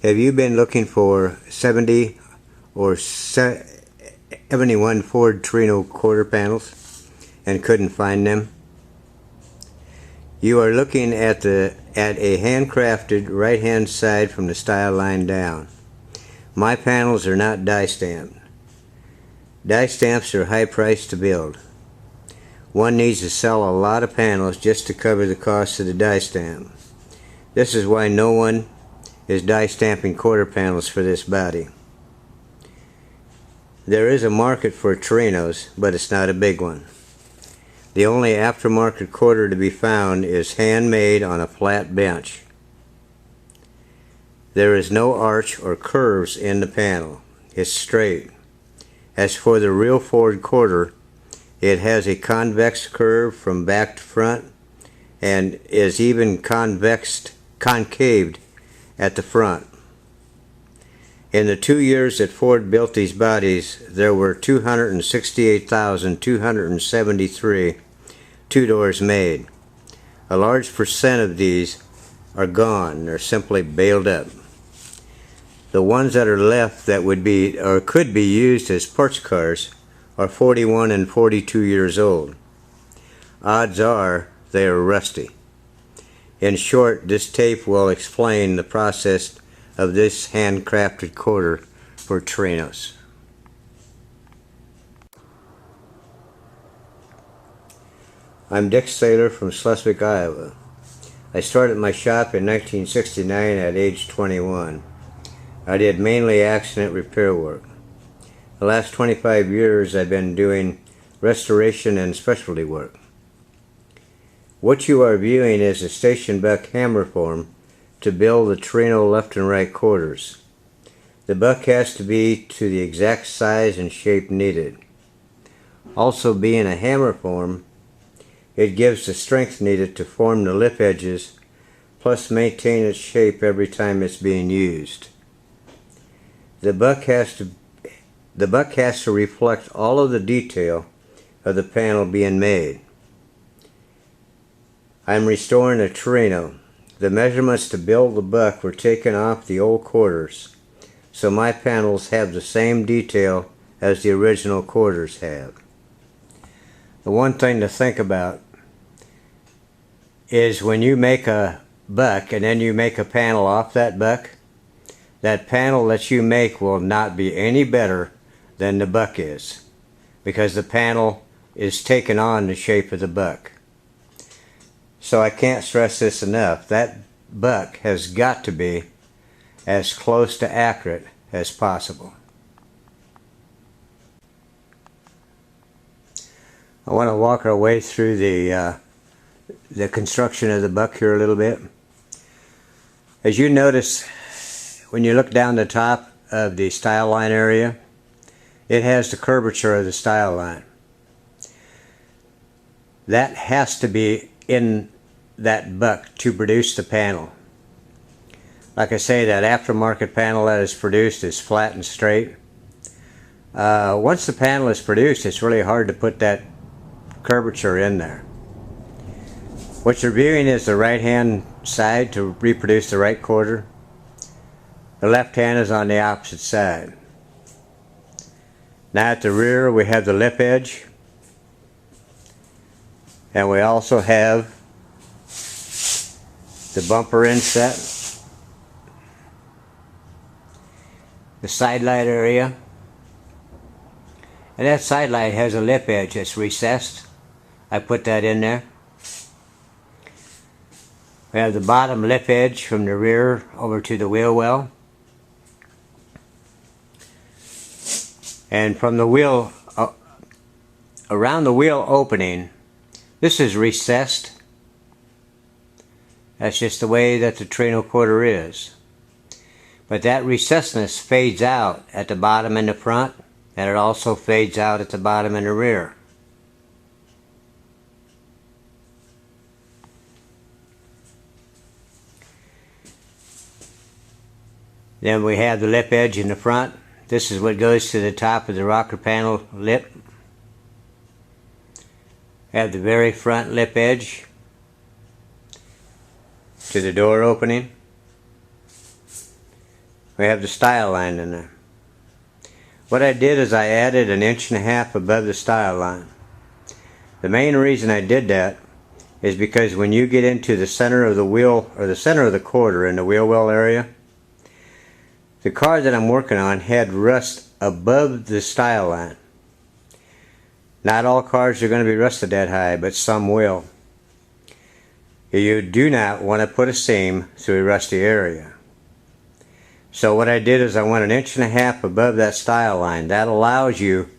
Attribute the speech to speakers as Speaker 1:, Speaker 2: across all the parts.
Speaker 1: Have you been looking for 70 or 71 Ford Torino quarter panels and couldn't find them? You are looking at a handcrafted right-hand side from the style line down. My panels are not die stamped. Die stamps are high priced to build. One needs to sell a lot of panels just to cover the cost of the die stamp. This is why no one is die stamping quarter panels for this body. There is a market for Torinos, but it's not a big one. The only aftermarket quarter to be found is handmade on a flat bench. There is no arch or curves in the panel. It's straight. As for the real Ford quarter, it has a convex curve from back to front and is even concaved at the front. In the 2 years that Ford built these bodies, there were 268,273 two-doors made. A large percent of these are gone. They're simply bailed up. The ones that are left that would be or could be used as parts cars are 41 and 42 years old. Odds are they are rusty. In short, this tape will explain the process of this handcrafted quarter for Torinos. I'm Dick Saylor from Schleswig, Iowa. I started my shop in 1969 at age 21. I did mainly accident repair work. The last 25 years I've been doing restoration and specialty work. What you are viewing is a station buck hammer form to build the Torino left and right quarters. The buck has to be to the exact size and shape needed. Also, being a hammer form, it gives the strength needed to form the lip edges, plus maintain its shape every time it's being used. The buck has to reflect all of the detail of the panel being made. I'm restoring a Torino. The measurements to build the buck were taken off the old quarters, so my panels have the same detail as the original quarters have. The one thing to think about is when you make a buck and then you make a panel off that buck, that panel that you make will not be any better than the buck is, because the panel is taking on the shape of the buck. So I can't stress this enough. That buck has got to be as close to accurate as possible. I want to walk our way through the construction of the buck here a little bit. As you notice, when you look down the top of the style line area, it has the curvature of the style line. That has to be in that buck to produce the panel. Like I say, that aftermarket panel that is produced is flat and straight. Once the panel is produced, it's really hard to put that curvature in there. What you're viewing is the right hand side to reproduce the right quarter. The left hand is on the opposite side. Now at the rear we have the lip edge, and we also have the bumper inset, the side light area, and that side light has a lip edge that's recessed. I put that in there. We have the bottom lip edge from the rear over to the wheel well, and from the wheel around the wheel opening, this is recessed. That's just the way that the Torino quarter is. But that recessedness fades out at the bottom and the front, and it also fades out at the bottom and the rear. Then we have the lip edge in the front. This is what goes to the top of the rocker panel lip. We have the very front lip edge to the door opening. we have the style line in there. What I did is I added 1.5 inches above the style line. The main reason I did that is because when you get into the center of the wheel, or the center of the quarter in the wheel well area, the car that I'm working on had rust above the style line. Not all cars are going to be rusted that high, but some will. You do not want to put a seam through a rusty area. So what I did is I went 1.5 inches above that style line. That allows you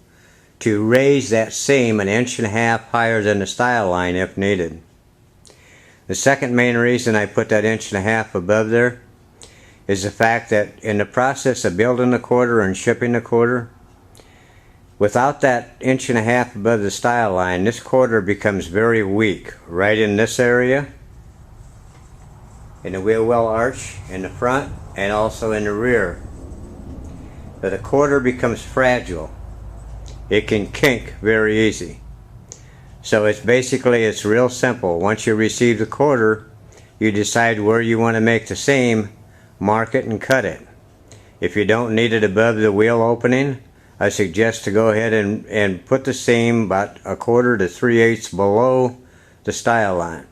Speaker 1: to raise that seam 1.5 inches higher than the style line if needed. The second main reason I put that 1.5 inches above there is the fact that in the process of building the quarter and shipping the quarter, without that 1.5 inches above the style line, this quarter becomes very weak right in this area, in the wheel well arch, in the front, and also in the rear. So the quarter becomes fragile. It can kink very easy. So it's real simple. Once you receive the quarter, you decide where you want to make the seam, mark it and cut it. If you don't need it above the wheel opening, I suggest to go ahead and put the seam about 1/4 to 3/8 below the style line.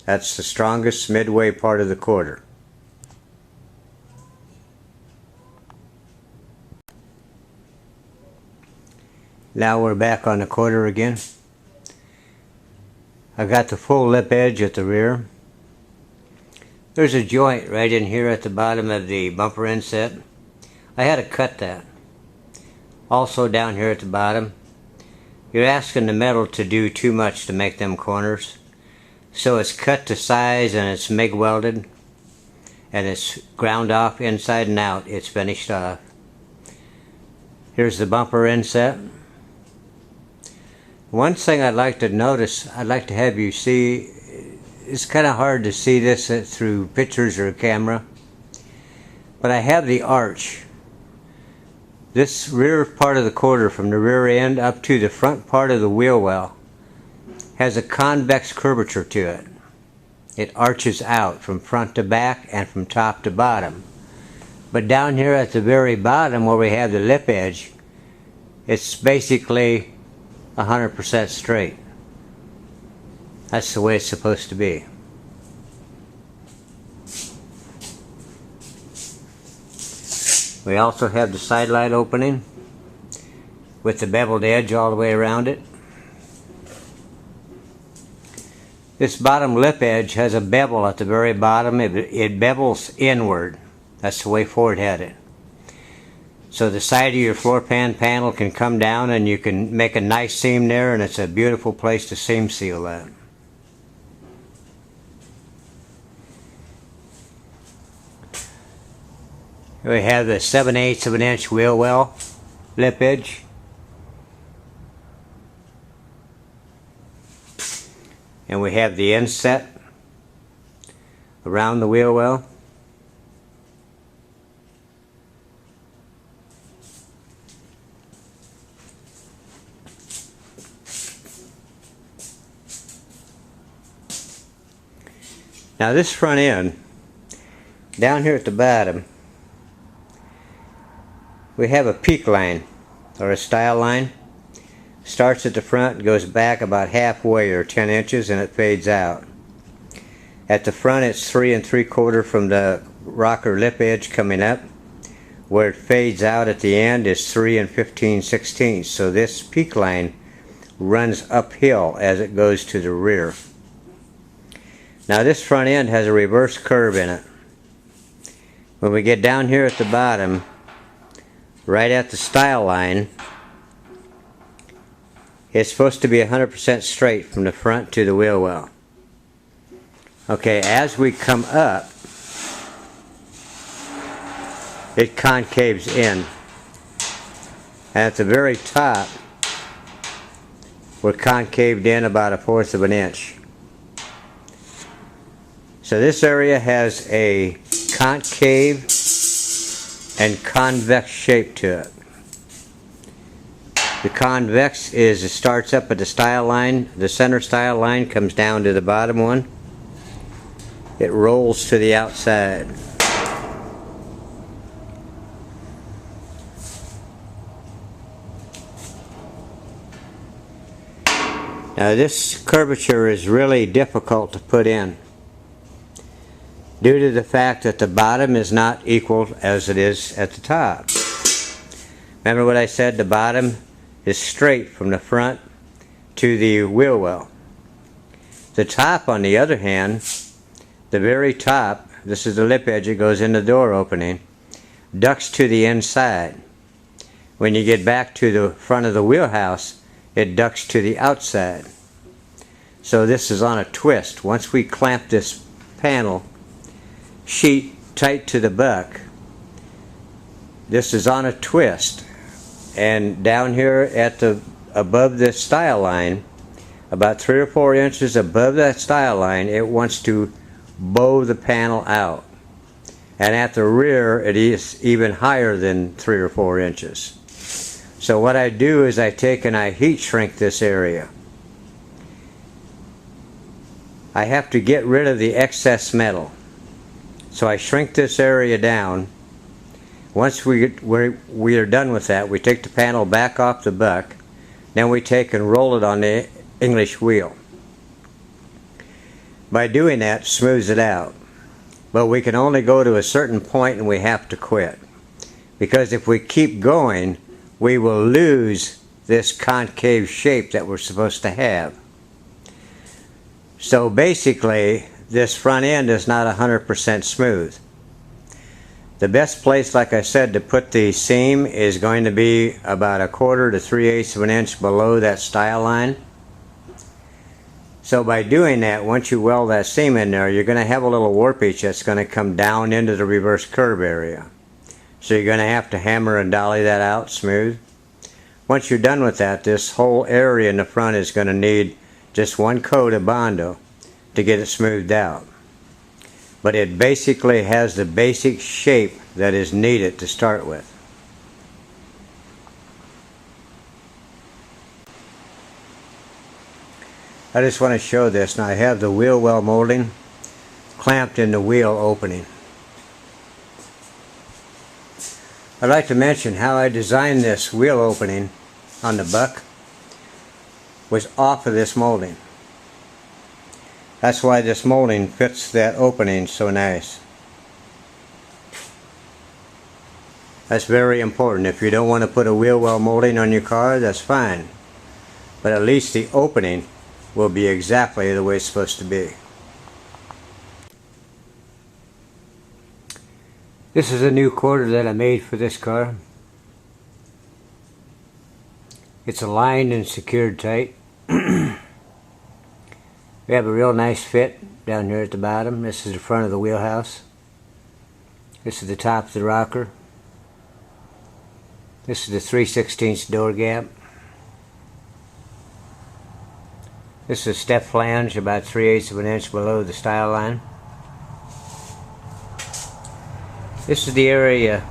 Speaker 1: That's the strongest midway part of the quarter. Now we're back on the quarter again. I got the full lip edge at the rear. There's a joint right in here at the bottom of the bumper inset. I had to cut that. Also down here at the bottom, you're asking the metal to do too much to make them corners. So it's cut to size and it's MIG welded and it's ground off inside and out. It's finished off. Here's the bumper inset. One thing I'd like to notice, I'd like to have you see, it's kind of hard to see this through pictures or a camera, but I have the arch. This rear part of the quarter from the rear end up to the front part of the wheel well has a convex curvature to it. It arches out from front to back and from top to bottom. But down here at the very bottom where we have the lip edge, it's basically 100% straight. That's the way it's supposed to be. We also have the side light opening with the beveled edge all the way around it. This bottom lip edge has a bevel at the very bottom. It bevels inward. That's the way Ford had it. So the side of your floor pan panel can come down and you can make a nice seam there, and it's a beautiful place to seam seal that. We have the 7/8 of an inch wheel well lip edge. And we have the inset around the wheel well. Now this front end, down here at the bottom, we have a peak line, or a style line. Starts at the front, goes back about halfway or 10 inches, and it fades out. At the front it's 3 3/4 from the rocker lip edge coming up. Where it fades out at the end is 3 15/16. So this peak line runs uphill as it goes to the rear. Now this front end has a reverse curve in it. When we get down here at the bottom, right at the style line, it's supposed to be 100% straight from the front to the wheel well. Okay, as we come up, it concaves in. And at the very top, we're concaved in about 1/4 of an inch. So this area has a concave and convex shape to it. The convex it starts up at the style line. The center style line comes down to the bottom one. It rolls to the outside. This curvature is really difficult to put in due to the fact that the bottom is not equal as it is at the top. Remember what I said? The bottom is straight from the front to the wheel well. The top, on the other hand, the very top, this is the lip edge that goes in the door opening, ducks to the inside. When you get back to the front of the wheelhouse, it ducks to the outside. So this is on a twist. Once we clamp this panel sheet tight to the buck, this is on a twist, and down here at the above this style line, about 3 or 4 inches above that style line, it wants to bow the panel out, and at the rear it is even higher than 3 or 4 inches. So what I do is I take and I heat shrink this area. I have to get rid of the excess metal, so I shrink this area down. Once we are done with that, we take the panel back off the buck, then we take and roll it on the English wheel. By doing that, smooths it out. But we can only go to a certain point and we have to quit, because if we keep going, we will lose this concave shape that we're supposed to have. So basically, this front end is not 100% smooth. The best place, like I said, to put the seam is going to be about 1/4 to 3/8 of an inch below that style line. So by doing that, once you weld that seam in there, you're going to have a little warpage that's going to come down into the reverse curve area. So you're going to have to hammer and dolly that out smooth. Once you're done with that, this whole area in the front is going to need just one coat of Bondo to get it smoothed out. But it basically has the basic shape that is needed to start with. I just want to show this. Now I have the wheel well molding clamped in the wheel opening. I'd like to mention how I designed this wheel opening on the buck was off of this molding. That's why this molding fits that opening so nice. That's very important. If you don't want to put a wheel well molding on your car, that's fine. But at least the opening will be exactly the way it's supposed to be. This is a new quarter that I made for this car. It's aligned and secured tight. We have a real nice fit down here at the bottom. This is the front of the wheelhouse. This is the top of the rocker. This is the 3/16 door gap. This is a step flange about 3/8 of an inch below the style line. This is the area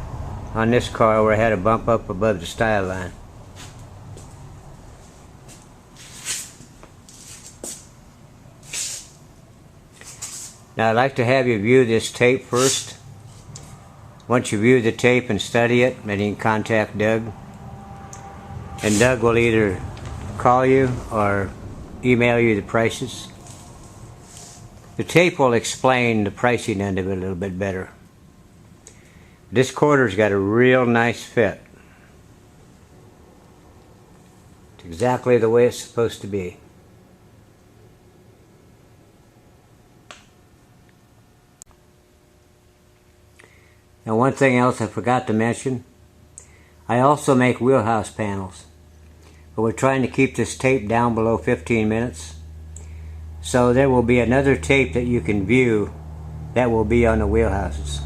Speaker 1: on this car where I had a bump up above the style line. Now I'd like to have you view this tape first. Once you view the tape and study it, then you can contact Doug. And Doug will either call you or email you the prices. The tape will explain the pricing end of it a little bit better. This quarter's got a real nice fit. It's exactly the way it's supposed to be. Now one thing else I forgot to mention, I also make wheelhouse panels, but we're trying to keep this tape down below 15 minutes. So there will be another tape that you can view that will be on the wheelhouses.